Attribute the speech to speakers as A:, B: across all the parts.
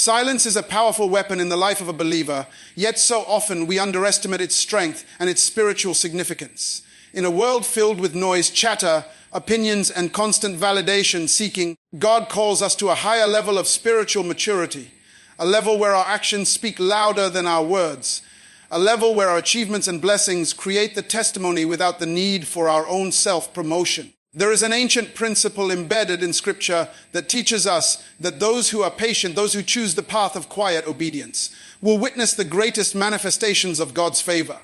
A: Silence is a powerful weapon in the life of a believer, yet so often we underestimate its strength and its spiritual significance. In a world filled with noise, chatter, opinions, and constant validation seeking, God calls us to a higher level of spiritual maturity, a level where our actions speak louder than our words, a level where our achievements and blessings create the testimony without the need for our own self-promotion. There is an ancient principle embedded in Scripture that teaches us that those who are patient, those who choose the path of quiet obedience, will witness the greatest manifestations of God's favor.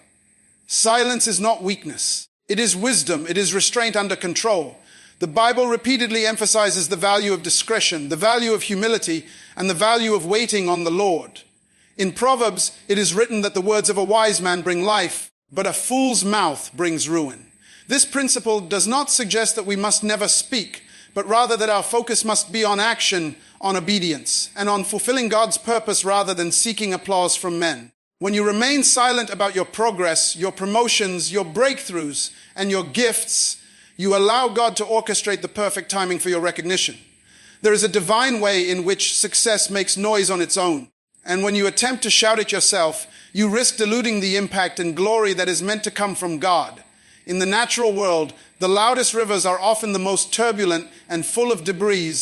A: Silence is not weakness. It is wisdom. It is restraint under control. The Bible repeatedly emphasizes the value of discretion, the value of humility, and the value of waiting on the Lord. In Proverbs, it is written that the words of a wise man bring life, but a fool's mouth brings ruin. This principle does not suggest that we must never speak, but rather that our focus must be on action, on obedience, and on fulfilling God's purpose rather than seeking applause from men. When you remain silent about your progress, your promotions, your breakthroughs, and your gifts, you allow God to orchestrate the perfect timing for your recognition. There is a divine way in which success makes noise on its own. And when you attempt to shout it yourself, you risk diluting the impact and glory that is meant to come from God. In the natural world, the loudest rivers are often the most turbulent and full of debris,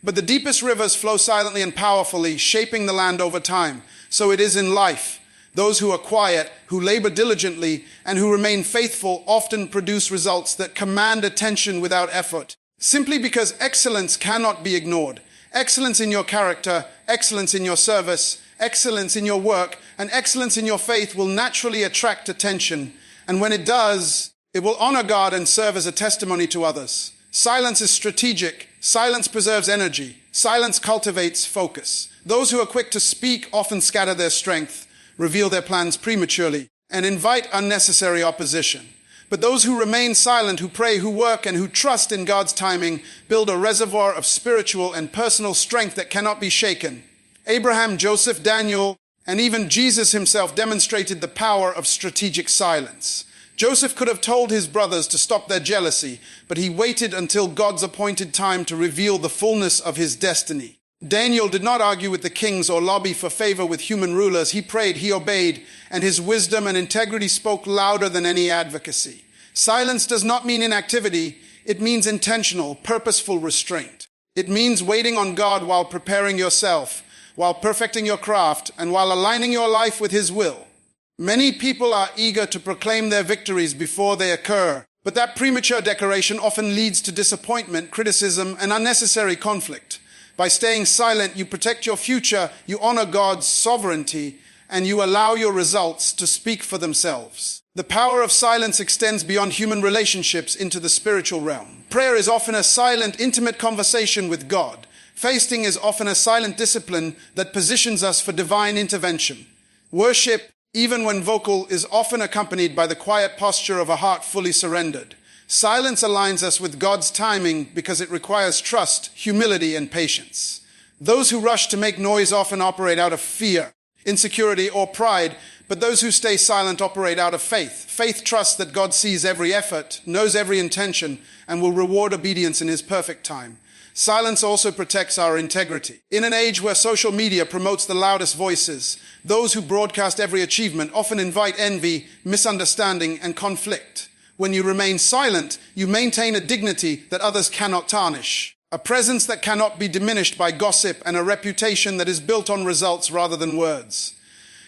A: but the deepest rivers flow silently and powerfully, shaping the land over time. So it is in life. Those who are quiet, who labor diligently, and who remain faithful often produce results that command attention without effort. Simply because excellence cannot be ignored. Excellence in your character, excellence in your service, excellence in your work, and excellence in your faith will naturally attract attention. And when it does, it will honor God and serve as a testimony to others. Silence is strategic. Silence preserves energy. Silence cultivates focus. Those who are quick to speak often scatter their strength, reveal their plans prematurely, and invite unnecessary opposition. But those who remain silent, who pray, who work, and who trust in God's timing, build a reservoir of spiritual and personal strength that cannot be shaken. Abraham, Joseph, Daniel, and even Jesus himself demonstrated the power of strategic silence. Joseph could have told his brothers to stop their jealousy, but he waited until God's appointed time to reveal the fullness of his destiny. Daniel did not argue with the kings or lobby for favor with human rulers. He prayed, he obeyed, and his wisdom and integrity spoke louder than any advocacy. Silence does not mean inactivity. It means intentional, purposeful restraint. It means waiting on God while preparing yourself, while perfecting your craft, and while aligning your life with His will. Many people are eager to proclaim their victories before they occur, but that premature declaration often leads to disappointment, criticism, and unnecessary conflict. By staying silent, you protect your future, you honor God's sovereignty, and you allow your results to speak for themselves. The power of silence extends beyond human relationships into the spiritual realm. Prayer is often a silent, intimate conversation with God. Fasting is often a silent discipline that positions us for divine intervention. Worship, even when vocal, is often accompanied by the quiet posture of a heart fully surrendered. Silence aligns us with God's timing because it requires trust, humility, and patience. Those who rush to make noise often operate out of fear, insecurity, or pride, but those who stay silent operate out of faith. Faith trusts that God sees every effort, knows every intention, and will reward obedience in His perfect time. Silence also protects our integrity. In an age where social media promotes the loudest voices, those who broadcast every achievement often invite envy, misunderstanding, and conflict. When you remain silent, you maintain a dignity that others cannot tarnish, a presence that cannot be diminished by gossip, and a reputation that is built on results rather than words.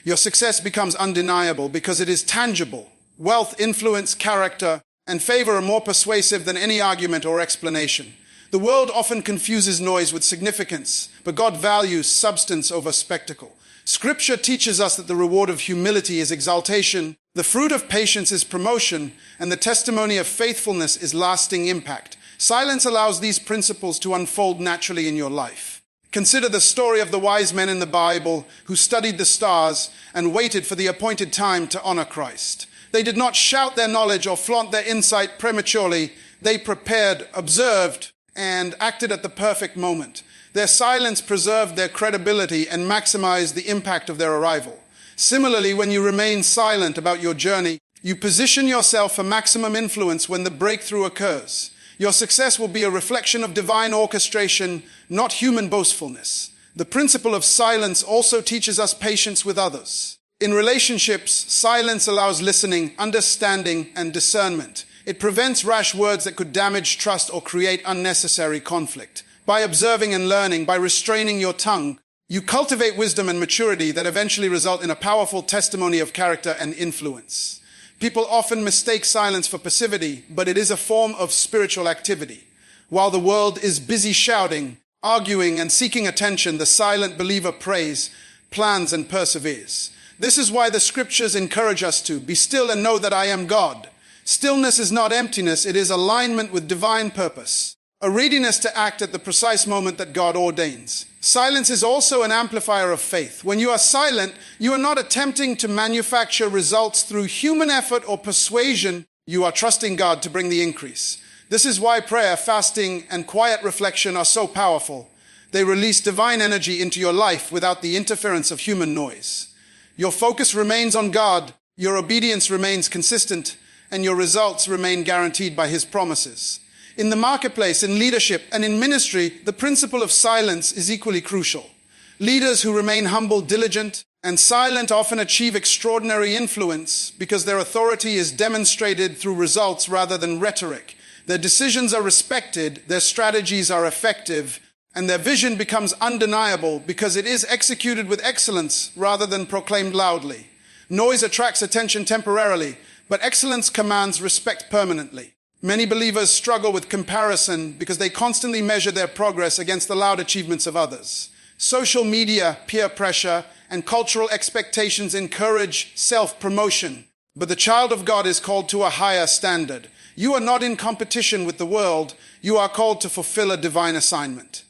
A: Your success becomes undeniable because it is tangible. Wealth, influence, character, and favor are more persuasive than any argument or explanation. The world often confuses noise with significance, but God values substance over spectacle. Scripture teaches us that the reward of humility is exaltation, the fruit of patience is promotion, and the testimony of faithfulness is lasting impact. Silence allows these principles to unfold naturally in your life. Consider the story of the wise men in the Bible who studied the stars and waited for the appointed time to honor Christ. They did not shout their knowledge or flaunt their insight prematurely. They prepared, observed, and acted at the perfect moment. Their silence preserved their credibility and maximized the impact of their arrival. Similarly, when you remain silent about your journey, you position yourself for maximum influence when the breakthrough occurs. Your success will be a reflection of divine orchestration, not human boastfulness. The principle of silence also teaches us patience with others. In relationships, silence allows listening, understanding, and discernment. It prevents rash words that could damage trust or create unnecessary conflict. By observing and learning, by restraining your tongue, you cultivate wisdom and maturity that eventually result in a powerful testimony of character and influence. People often mistake silence for passivity, but it is a form of spiritual activity. While the world is busy shouting, arguing, and seeking attention, the silent believer prays, plans, and perseveres. This is why the scriptures encourage us to be still and know that I am God. Stillness is not emptiness, it is alignment with divine purpose, a readiness to act at the precise moment that God ordains. Silence is also an amplifier of faith. When you are silent, you are not attempting to manufacture results through human effort or persuasion. You are trusting God to bring the increase. This is why prayer, fasting, and quiet reflection are so powerful. They release divine energy into your life without the interference of human noise. Your focus remains on God, your obedience remains consistent, and your results remain guaranteed by His promises. In the marketplace, in leadership, and in ministry, the principle of silence is equally crucial. Leaders who remain humble, diligent, and silent often achieve extraordinary influence because their authority is demonstrated through results rather than rhetoric. Their decisions are respected, their strategies are effective, and their vision becomes undeniable because it is executed with excellence rather than proclaimed loudly. Noise attracts attention temporarily, but excellence commands respect permanently. Many believers struggle with comparison because they constantly measure their progress against the loud achievements of others. Social media, peer pressure, and cultural expectations encourage self-promotion, but the child of God is called to a higher standard. You are not in competition with the world, you are called to fulfill a divine assignment.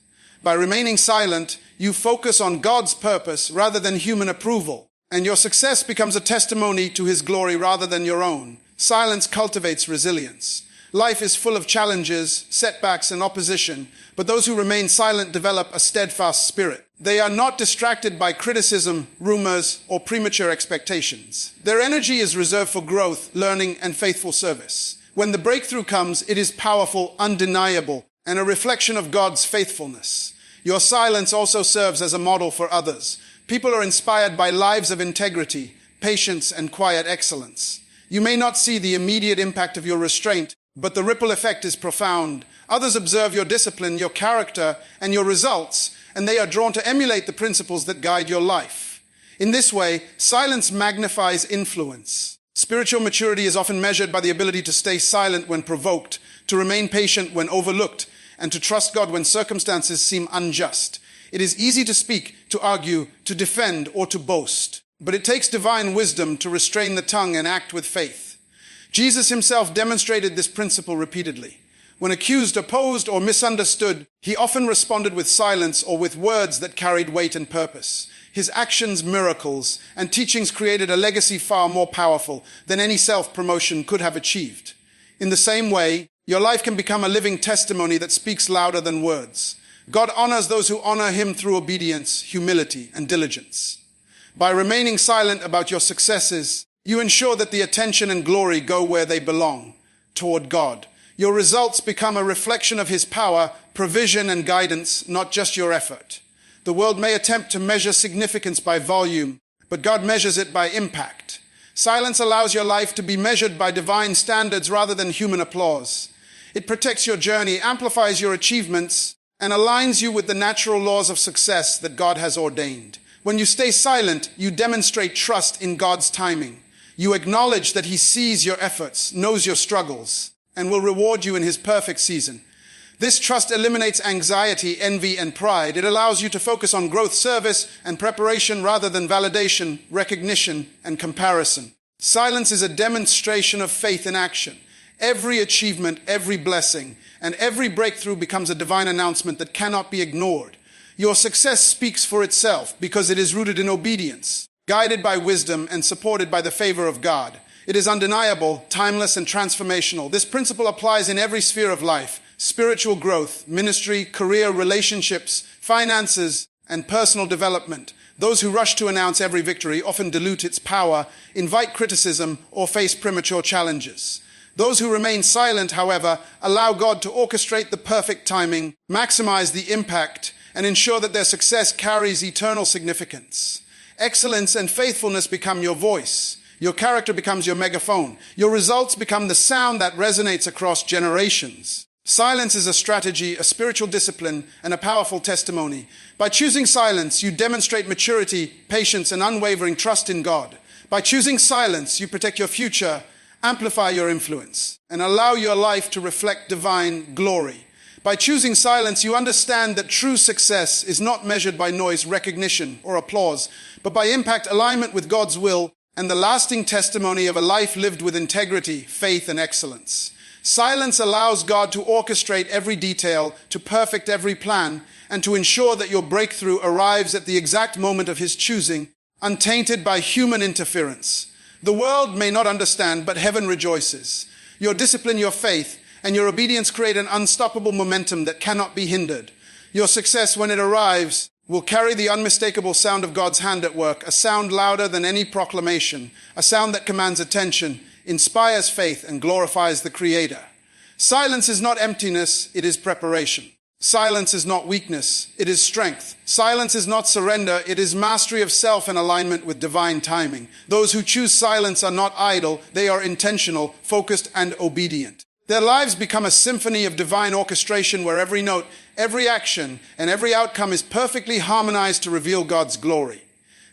A: By remaining silent, you focus on God's purpose rather than human approval, and your success becomes a testimony to His glory rather than your own. Silence cultivates resilience. Life is full of challenges, setbacks, and opposition, but those who remain silent develop a steadfast spirit. They are not distracted by criticism, rumors, or premature expectations. Their energy is reserved for growth, learning, and faithful service. When the breakthrough comes, it is powerful, undeniable, and a reflection of God's faithfulness. Your silence also serves as a model for others. People are inspired by lives of integrity, patience, and quiet excellence. You may not see the immediate impact of your restraint, but the ripple effect is profound. Others observe your discipline, your character, and your results, and they are drawn to emulate the principles that guide your life. In this way, silence magnifies influence. Spiritual maturity is often measured by the ability to stay silent when provoked, to remain patient when overlooked, and to trust God when circumstances seem unjust. It is easy to speak, to argue, to defend, or to boast, but it takes divine wisdom to restrain the tongue and act with faith. Jesus Himself demonstrated this principle repeatedly. When accused, opposed, or misunderstood, He often responded with silence or with words that carried weight and purpose. His actions, miracles, and teachings created a legacy far more powerful than any self-promotion could have achieved. In the same way, your life can become a living testimony that speaks louder than words. God honors those who honor Him through obedience, humility, and diligence. By remaining silent about your successes, you ensure that the attention and glory go where they belong, toward God. Your results become a reflection of His power, provision, and guidance, not just your effort. The world may attempt to measure significance by volume, but God measures it by impact. Silence allows your life to be measured by divine standards rather than human applause. It protects your journey, amplifies your achievements, and aligns you with the natural laws of success that God has ordained. When you stay silent, you demonstrate trust in God's timing. You acknowledge that He sees your efforts, knows your struggles, and will reward you in His perfect season. This trust eliminates anxiety, envy, and pride. It allows you to focus on growth, service, and preparation rather than validation, recognition, and comparison. Silence is a demonstration of faith in action. Every achievement, every blessing, and every breakthrough becomes a divine announcement that cannot be ignored. Your success speaks for itself because it is rooted in obedience, guided by wisdom, and supported by the favor of God. It is undeniable, timeless, and transformational. This principle applies in every sphere of life: spiritual growth, ministry, career, relationships, finances, and personal development. Those who rush to announce every victory often dilute its power, invite criticism, or face premature challenges. Those who remain silent, however, allow God to orchestrate the perfect timing, maximize the impact, and ensure that their success carries eternal significance. Excellence and faithfulness become your voice. Your character becomes your megaphone. Your results become the sound that resonates across generations. Silence is a strategy, a spiritual discipline, and a powerful testimony. By choosing silence, you demonstrate maturity, patience, and unwavering trust in God. By choosing silence, you protect your future, amplify your influence, and allow your life to reflect divine glory. By choosing silence, you understand that true success is not measured by noise, recognition, or applause, but by impact, alignment with God's will, and the lasting testimony of a life lived with integrity, faith, and excellence. Silence allows God to orchestrate every detail, to perfect every plan, and to ensure that your breakthrough arrives at the exact moment of His choosing, untainted by human interference. The world may not understand, but heaven rejoices. Your discipline, your faith, and your obedience create an unstoppable momentum that cannot be hindered. Your success, when it arrives, will carry the unmistakable sound of God's hand at work, a sound louder than any proclamation, a sound that commands attention, inspires faith, and glorifies the Creator. Silence is not emptiness, it is preparation. Silence is not weakness, it is strength. Silence is not surrender, it is mastery of self and alignment with divine timing. Those who choose silence are not idle, they are intentional, focused, and obedient. Their lives become a symphony of divine orchestration where every note, every action, and every outcome is perfectly harmonized to reveal God's glory.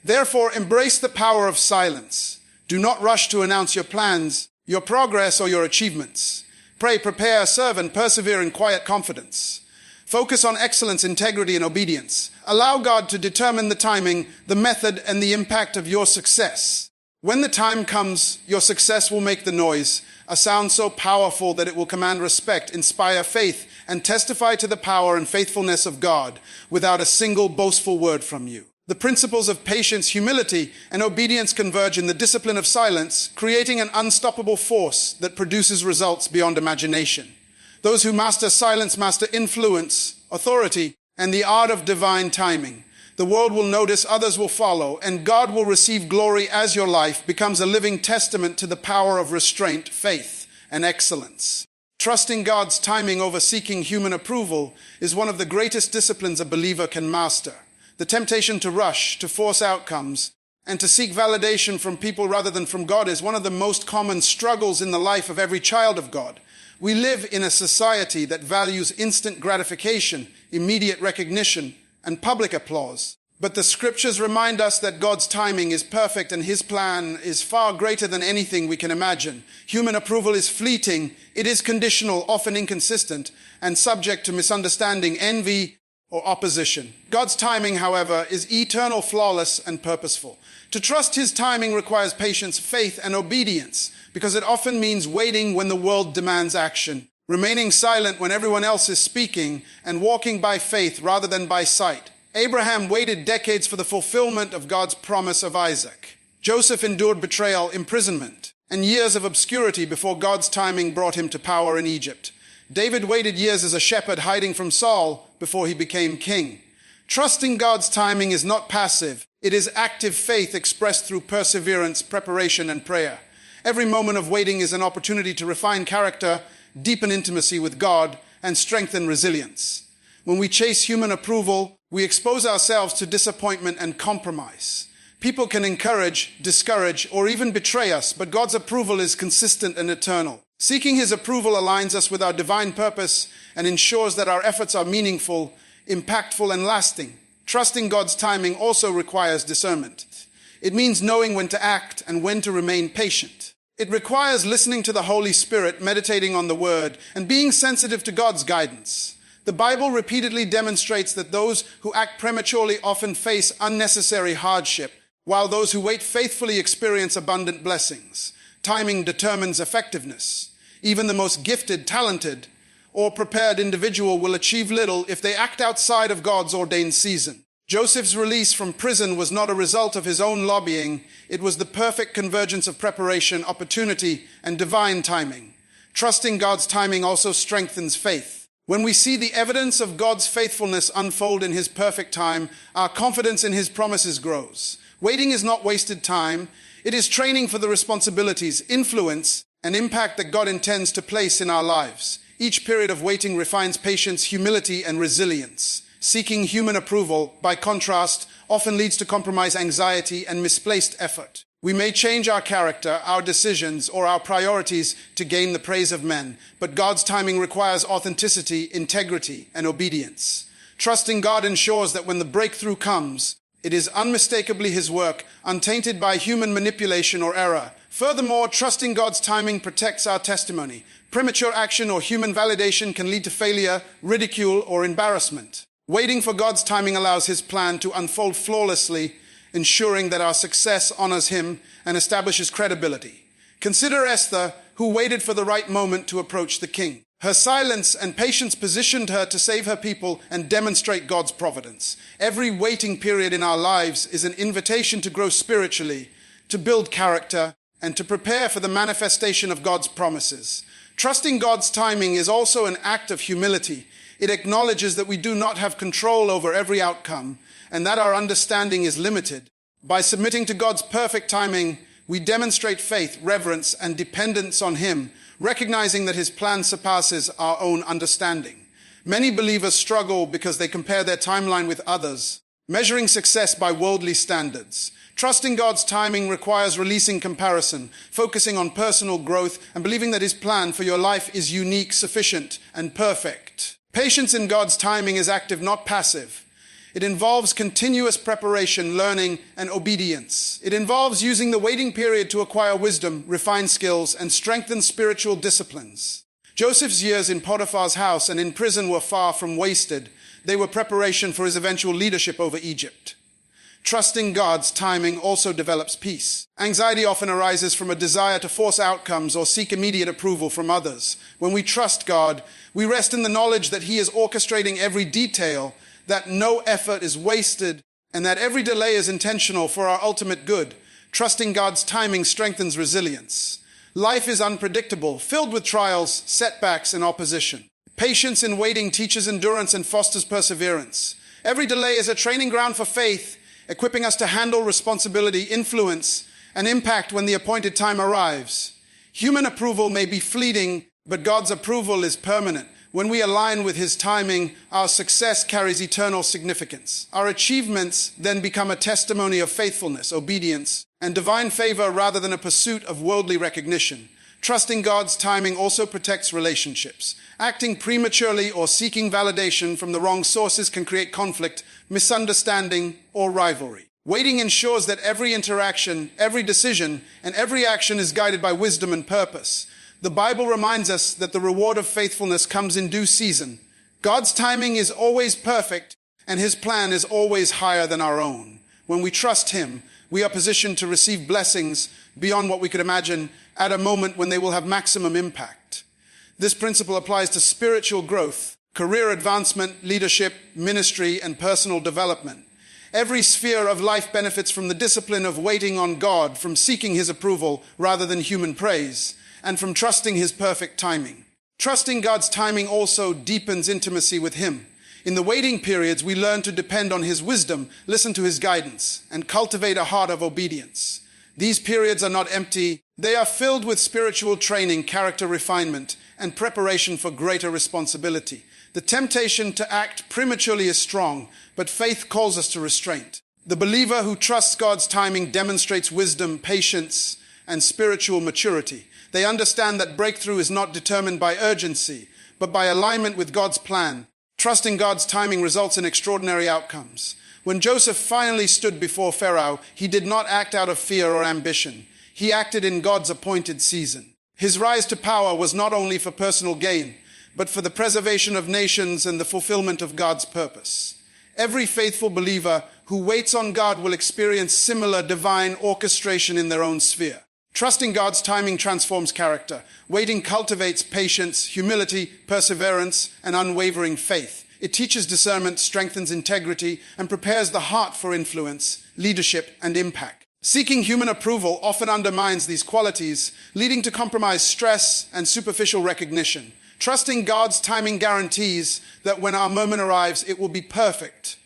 A: Therefore, embrace the power of silence. Do not rush to announce your plans, your progress, or your achievements. Pray, prepare, serve, and persevere in quiet confidence. Focus on excellence, integrity, and obedience. Allow God to determine the timing, the method, and the impact of your success. When the time comes, your success will make the noise, a sound so powerful that it will command respect, inspire faith, and testify to the power and faithfulness of God without a single boastful word from you. The principles of patience, humility, and obedience converge in the discipline of silence, creating an unstoppable force that produces results beyond imagination. Those who master silence master influence, authority, and the art of divine timing. The world will notice, others will follow, and God will receive glory as your life becomes a living testament to the power of restraint, faith, and excellence. Trusting God's timing over seeking human approval is one of the greatest disciplines a believer can master. The temptation to rush, to force outcomes, and to seek validation from people rather than from God is one of the most common struggles in the life of every child of God. We live in a society that values instant gratification, immediate recognition, and public applause. But the scriptures remind us that God's timing is perfect and His plan is far greater than anything we can imagine. Human approval is fleeting, it is conditional, often inconsistent, and subject to misunderstanding, envy, or opposition. God's timing, however, is eternal, flawless, and purposeful. To trust His timing requires patience, faith, and obedience, because it often means waiting when the world demands action, remaining silent when everyone else is speaking, and walking by faith rather than by sight. Abraham waited decades for the fulfillment of God's promise of Isaac. Joseph endured betrayal, imprisonment, and years of obscurity before God's timing brought him to power in Egypt. David waited years as a shepherd hiding from Saul before he became king. Trusting God's timing is not passive. It is active faith expressed through perseverance, preparation, and prayer. Every moment of waiting is an opportunity to refine character, deepen intimacy with God, and strengthen resilience. When we chase human approval, we expose ourselves to disappointment and compromise. People can encourage, discourage, or even betray us, but God's approval is consistent and eternal. Seeking His approval aligns us with our divine purpose and ensures that our efforts are meaningful, impactful, and lasting. Trusting God's timing also requires discernment. It means knowing when to act and when to remain patient. It requires listening to the Holy Spirit, meditating on the Word, and being sensitive to God's guidance. The Bible repeatedly demonstrates that those who act prematurely often face unnecessary hardship, while those who wait faithfully experience abundant blessings. Timing determines effectiveness. Even the most gifted, talented, or prepared individual will achieve little if they act outside of God's ordained season. Joseph's release from prison was not a result of his own lobbying. It was the perfect convergence of preparation, opportunity, and divine timing. Trusting God's timing also strengthens faith. When we see the evidence of God's faithfulness unfold in His perfect time, our confidence in His promises grows. Waiting is not wasted time. It is training for the responsibilities, influence, and impact that God intends to place in our lives. Each period of waiting refines patience, humility, and resilience. Seeking human approval, by contrast, often leads to compromise, anxiety, and misplaced effort. We may change our character, our decisions, or our priorities to gain the praise of men, but God's timing requires authenticity, integrity, and obedience. Trusting God ensures that when the breakthrough comes, it is unmistakably His work, untainted by human manipulation or error. Furthermore, trusting God's timing protects our testimony. Premature action or human validation can lead to failure, ridicule, or embarrassment. Waiting for God's timing allows His plan to unfold flawlessly, ensuring that our success honors Him and establishes credibility. Consider Esther, who waited for the right moment to approach the king. Her silence and patience positioned her to save her people and demonstrate God's providence. Every waiting period in our lives is an invitation to grow spiritually, to build character, and to prepare for the manifestation of God's promises. Trusting God's timing is also an act of humility. It acknowledges that we do not have control over every outcome and that our understanding is limited. By submitting to God's perfect timing, we demonstrate faith, reverence, and dependence on Him, recognizing that His plan surpasses our own understanding. Many believers struggle because they compare their timeline with others, measuring success by worldly standards. Trusting God's timing requires releasing comparison, focusing on personal growth, and believing that His plan for your life is unique, sufficient, and perfect. Patience in God's timing is active, not passive. It involves continuous preparation, learning, and obedience. It involves using the waiting period to acquire wisdom, refine skills, and strengthen spiritual disciplines. Joseph's years in Potiphar's house and in prison were far from wasted. They were preparation for his eventual leadership over Egypt. Trusting God's timing also develops peace. Anxiety often arises from a desire to force outcomes or seek immediate approval from others. When we trust God, we rest in the knowledge that He is orchestrating every detail, that no effort is wasted, and that every delay is intentional for our ultimate good. Trusting God's timing strengthens resilience. Life is unpredictable, filled with trials, setbacks, and opposition. Patience in waiting teaches endurance and fosters perseverance. Every delay is a training ground for faith, equipping us to handle responsibility, influence, and impact when the appointed time arrives. Human approval may be fleeting, but God's approval is permanent. When we align with His timing, our success carries eternal significance. Our achievements then become a testimony of faithfulness, obedience, and divine favor rather than a pursuit of worldly recognition. Trusting God's timing also protects relationships. Acting prematurely or seeking validation from the wrong sources can create conflict, misunderstanding, or rivalry. Waiting ensures that every interaction, every decision, and every action is guided by wisdom and purpose. The Bible reminds us that the reward of faithfulness comes in due season. God's timing is always perfect, and His plan is always higher than our own. When we trust Him, we are positioned to receive blessings beyond what we could imagine at a moment when they will have maximum impact. This principle applies to spiritual growth, career advancement, leadership, ministry, and personal development. Every sphere of life benefits from the discipline of waiting on God, from seeking His approval rather than human praise, and from trusting His perfect timing. Trusting God's timing also deepens intimacy with Him. In the waiting periods, we learn to depend on His wisdom, listen to His guidance, and cultivate a heart of obedience. These periods are not empty. They are filled with spiritual training, character refinement, and preparation for greater responsibility. The temptation to act prematurely is strong, but faith calls us to restraint. The believer who trusts God's timing demonstrates wisdom, patience, and spiritual maturity. They understand that breakthrough is not determined by urgency, but by alignment with God's plan. Trusting God's timing results in extraordinary outcomes. When Joseph finally stood before Pharaoh, he did not act out of fear or ambition. He acted in God's appointed season. His rise to power was not only for personal gain, but for the preservation of nations and the fulfillment of God's purpose. Every faithful believer who waits on God will experience similar divine orchestration in their own sphere. Trusting God's timing transforms character. Waiting cultivates patience, humility, perseverance, and unwavering faith. It teaches discernment, strengthens integrity, and prepares the heart for influence, leadership, and impact. Seeking human approval often undermines these qualities, leading to compromised stress and superficial recognition. Trusting God's timing guarantees that when our moment arrives, it will be perfect.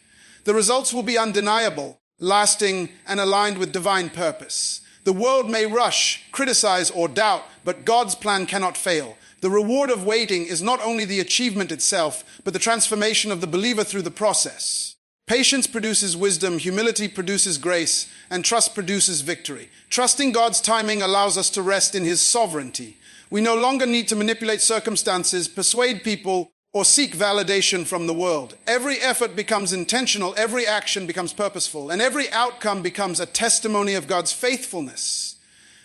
A: The results will be undeniable, lasting, and aligned with divine purpose. The world may rush, criticize, or doubt, but God's plan cannot fail. The reward of waiting is not only the achievement itself, but the transformation of the believer through the process. Patience produces wisdom, humility produces grace, and trust produces victory. Trusting God's timing allows us to rest in His sovereignty. We no longer need to manipulate circumstances, persuade people, or seek validation from the world. Every effort becomes intentional, every action becomes purposeful, and every outcome becomes a testimony of God's faithfulness.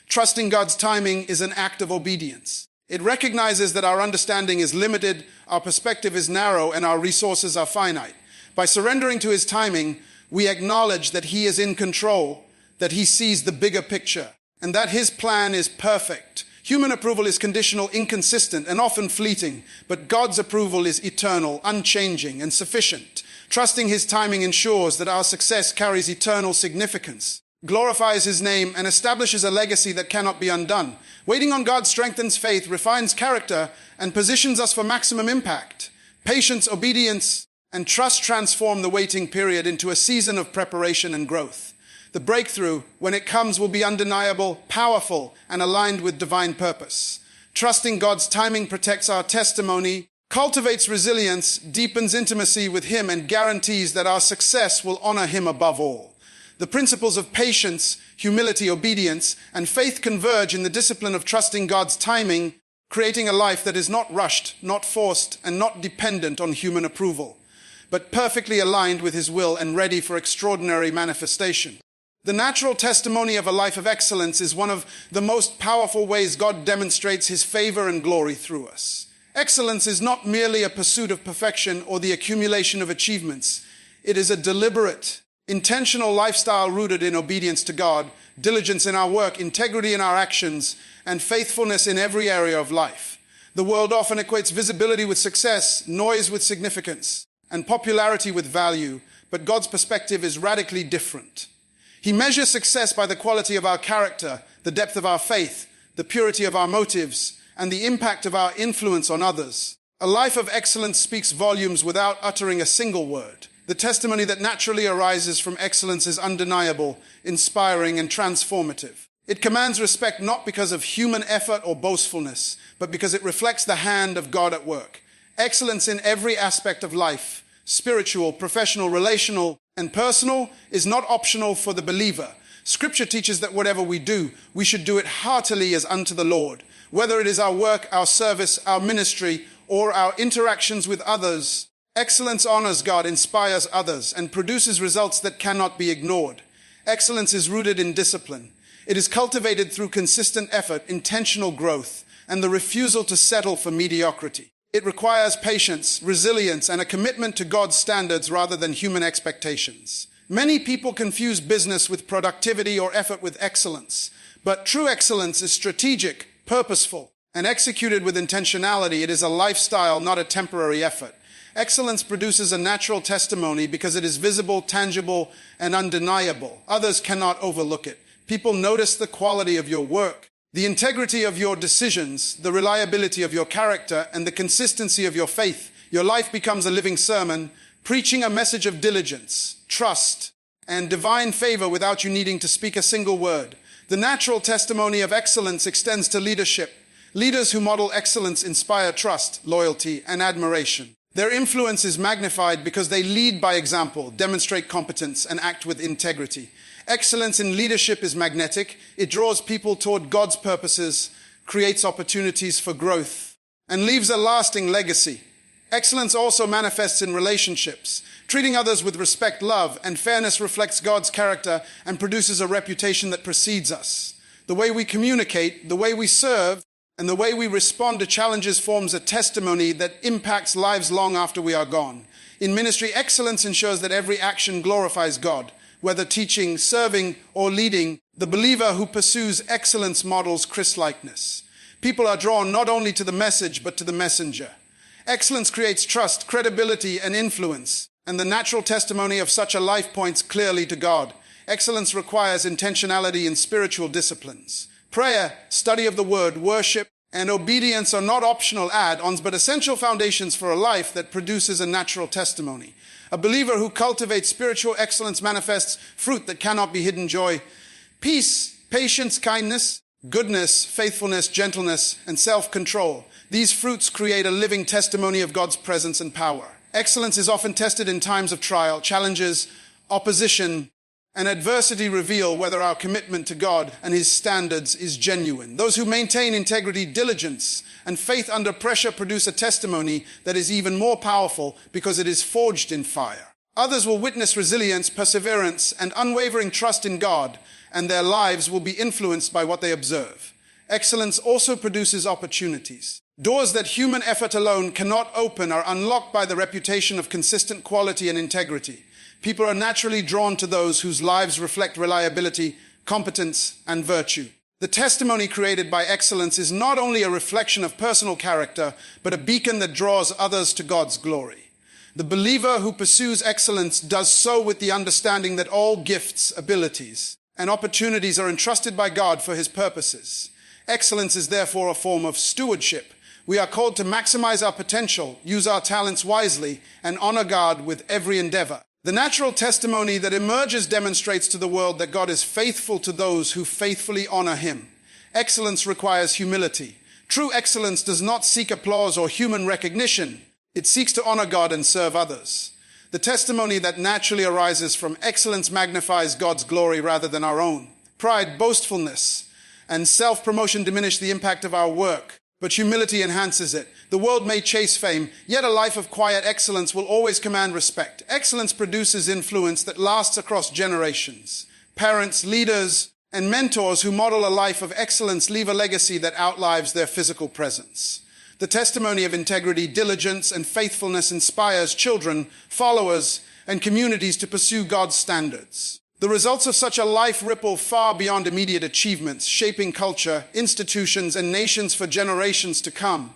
A: Trusting God's timing is an act of obedience. It recognizes that our understanding is limited, our perspective is narrow, and our resources are finite. By surrendering to His timing, we acknowledge that He is in control, that He sees the bigger picture, and that His plan is perfect. Human approval is conditional, inconsistent, and often fleeting, but God's approval is eternal, unchanging, and sufficient. Trusting His timing ensures that our success carries eternal significance, glorifies His name, and establishes a legacy that cannot be undone. Waiting on God strengthens faith, refines character, and positions us for maximum impact. Patience, obedience, and trust transform the waiting period into a season of preparation and growth. The breakthrough, when it comes, will be undeniable, powerful, and aligned with divine purpose. Trusting God's timing protects our testimony, cultivates resilience, deepens intimacy with Him, and guarantees that our success will honor Him above all. The principles of patience, humility, obedience, and faith converge in the discipline of trusting God's timing, creating a life that is not rushed, not forced, and not dependent on human approval, but perfectly aligned with His will and ready for extraordinary manifestation. The natural testimony of a life of excellence is one of the most powerful ways God demonstrates His favor and glory through us. Excellence is not merely a pursuit of perfection or the accumulation of achievements. It is a deliberate, intentional lifestyle rooted in obedience to God, diligence in our work, integrity in our actions, and faithfulness in every area of life. The world often equates visibility with success, noise with significance, and popularity with value, but God's perspective is radically different. He measures success by the quality of our character, the depth of our faith, the purity of our motives, and the impact of our influence on others. A life of excellence speaks volumes without uttering a single word. The testimony that naturally arises from excellence is undeniable, inspiring, and transformative. It commands respect not because of human effort or boastfulness, but because it reflects the hand of God at work. Excellence in every aspect of life, spiritual, professional, relational, and personal, is not optional for the believer. Scripture teaches that whatever we do, we should do it heartily as unto the Lord. Whether it is our work, our service, our ministry, or our interactions with others, excellence honors God, inspires others, and produces results that cannot be ignored. Excellence is rooted in discipline. It is cultivated through consistent effort, intentional growth, and the refusal to settle for mediocrity. It requires patience, resilience, and a commitment to God's standards rather than human expectations. Many people confuse business with productivity or effort with excellence, but true excellence is strategic, purposeful, and executed with intentionality. It is a lifestyle, not a temporary effort. Excellence produces a natural testimony because it is visible, tangible, and undeniable. Others cannot overlook it. People notice the quality of your work, the integrity of your decisions, the reliability of your character, and the consistency of your faith. Your life becomes a living sermon, preaching a message of diligence, trust, and divine favor without you needing to speak a single word. The natural testimony of excellence extends to leadership. Leaders who model excellence inspire trust, loyalty, and admiration. Their influence is magnified because they lead by example, demonstrate competence, and act with integrity. Excellence in leadership is magnetic. It draws people toward God's purposes, creates opportunities for growth, and leaves a lasting legacy. Excellence also manifests in relationships. Treating others with respect, love, and fairness reflects God's character and produces a reputation that precedes us. The way we communicate, the way we serve, and the way we respond to challenges forms a testimony that impacts lives long after we are gone. In ministry, excellence ensures that every action glorifies God. Whether teaching, serving, or leading, the believer who pursues excellence models Christ-likeness. People are drawn not only to the message, but to the messenger. Excellence creates trust, credibility, and influence, and the natural testimony of such a life points clearly to God. Excellence requires intentionality in spiritual disciplines. Prayer, study of the word, worship, and obedience are not optional add-ons, but essential foundations for a life that produces a natural testimony. A believer who cultivates spiritual excellence manifests fruit that cannot be hidden: joy, peace, patience, kindness, goodness, faithfulness, gentleness, and self-control. These fruits create a living testimony of God's presence and power. Excellence is often tested in times of trial. Challenges, opposition, and adversity reveal whether our commitment to God and His standards is genuine. Those who maintain integrity, diligence, and faith under pressure produce a testimony that is even more powerful because it is forged in fire. Others will witness resilience, perseverance, and unwavering trust in God, and their lives will be influenced by what they observe. Excellence also produces opportunities. Doors that human effort alone cannot open are unlocked by the reputation of consistent quality and integrity. People are naturally drawn to those whose lives reflect reliability, competence, and virtue. The testimony created by excellence is not only a reflection of personal character, but a beacon that draws others to God's glory. The believer who pursues excellence does so with the understanding that all gifts, abilities, and opportunities are entrusted by God for His purposes. Excellence is therefore a form of stewardship. We are called to maximize our potential, use our talents wisely, and honor God with every endeavor. The natural testimony that emerges demonstrates to the world that God is faithful to those who faithfully honor Him. Excellence requires humility. True excellence does not seek applause or human recognition. It seeks to honor God and serve others. The testimony that naturally arises from excellence magnifies God's glory rather than our own. Pride, boastfulness, and self-promotion diminish the impact of our work, but humility enhances it. The world may chase fame, yet a life of quiet excellence will always command respect. Excellence produces influence that lasts across generations. Parents, leaders, and mentors who model a life of excellence leave a legacy that outlives their physical presence. The testimony of integrity, diligence, and faithfulness inspires children, followers, and communities to pursue God's standards. The results of such a life ripple far beyond immediate achievements, shaping culture, institutions, and nations for generations to come.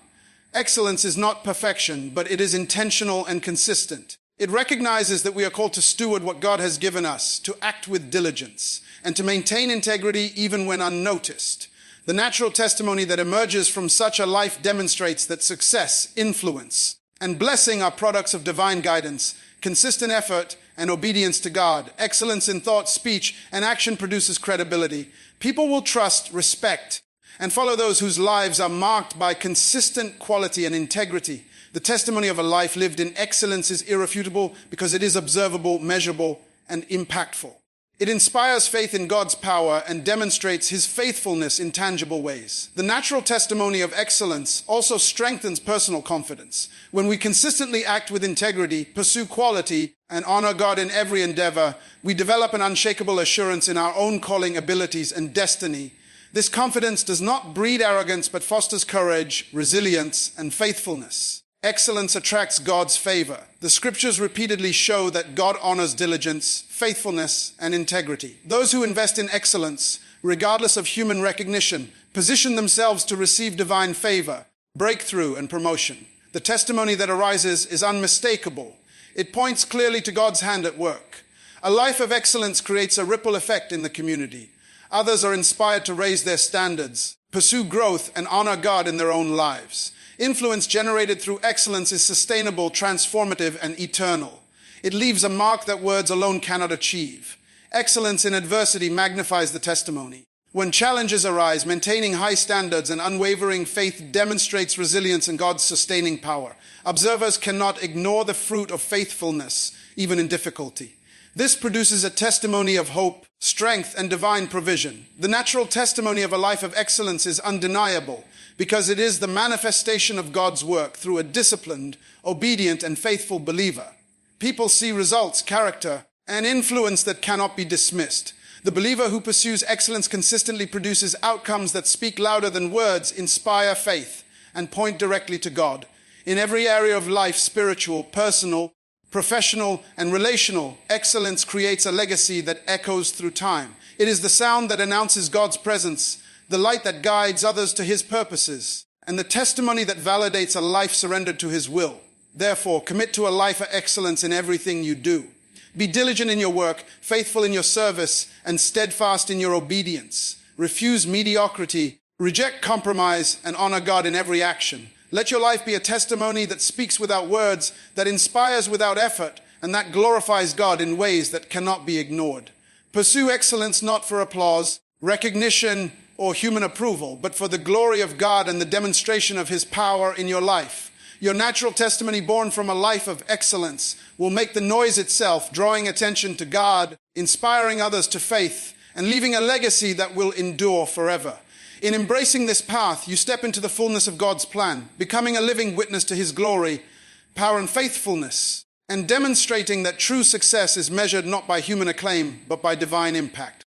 A: Excellence is not perfection, but it is intentional and consistent. It recognizes that we are called to steward what God has given us, to act with diligence, and to maintain integrity even when unnoticed. The natural testimony that emerges from such a life demonstrates that success, influence, and blessing are products of divine guidance. Consistent effort and obedience to God, excellence in thought, speech, and action produces credibility. People will trust, respect, and follow those whose lives are marked by consistent quality and integrity. The testimony of a life lived in excellence is irrefutable because it is observable, measurable, and impactful. It inspires faith in God's power and demonstrates His faithfulness in tangible ways. The natural testimony of excellence also strengthens personal confidence. When we consistently act with integrity, pursue quality, and honor God in every endeavor, we develop an unshakable assurance in our own calling, abilities, and destiny. This confidence does not breed arrogance, but fosters courage, resilience, and faithfulness. Excellence attracts God's favor. The scriptures repeatedly show that God honors diligence, faithfulness, and integrity. Those who invest in excellence, regardless of human recognition, position themselves to receive divine favor, breakthrough, and promotion. The testimony that arises is unmistakable. It points clearly to God's hand at work. A life of excellence creates a ripple effect in the community. Others are inspired to raise their standards, pursue growth, and honor God in their own lives. Influence generated through excellence is sustainable, transformative, and eternal. It leaves a mark that words alone cannot achieve. Excellence in adversity magnifies the testimony. When challenges arise, maintaining high standards and unwavering faith demonstrates resilience and God's sustaining power. Observers cannot ignore the fruit of faithfulness, even in difficulty. This produces a testimony of hope, strength, and divine provision. The natural testimony of a life of excellence is undeniable because it is the manifestation of God's work through a disciplined, obedient, and faithful believer. People see results, character, and influence that cannot be dismissed. The believer who pursues excellence consistently produces outcomes that speak louder than words, inspire faith, and point directly to God. In every area of life, spiritual, personal, professional, and relational, excellence creates a legacy that echoes through time. It is the sound that announces God's presence, the light that guides others to His purposes, and the testimony that validates a life surrendered to His will. Therefore, commit to a life of excellence in everything you do. Be diligent in your work, faithful in your service, and steadfast in your obedience. Refuse mediocrity, reject compromise, and honor God in every action. Let your life be a testimony that speaks without words, that inspires without effort, and that glorifies God in ways that cannot be ignored. Pursue excellence not for applause, recognition, or human approval, but for the glory of God and the demonstration of His power in your life. Your natural testimony born from a life of excellence will make the noise itself, drawing attention to God, inspiring others to faith, and leaving a legacy that will endure forever. In embracing this path, you step into the fullness of God's plan, becoming a living witness to His glory, power, and faithfulness, and demonstrating that true success is measured not by human acclaim, but by divine impact.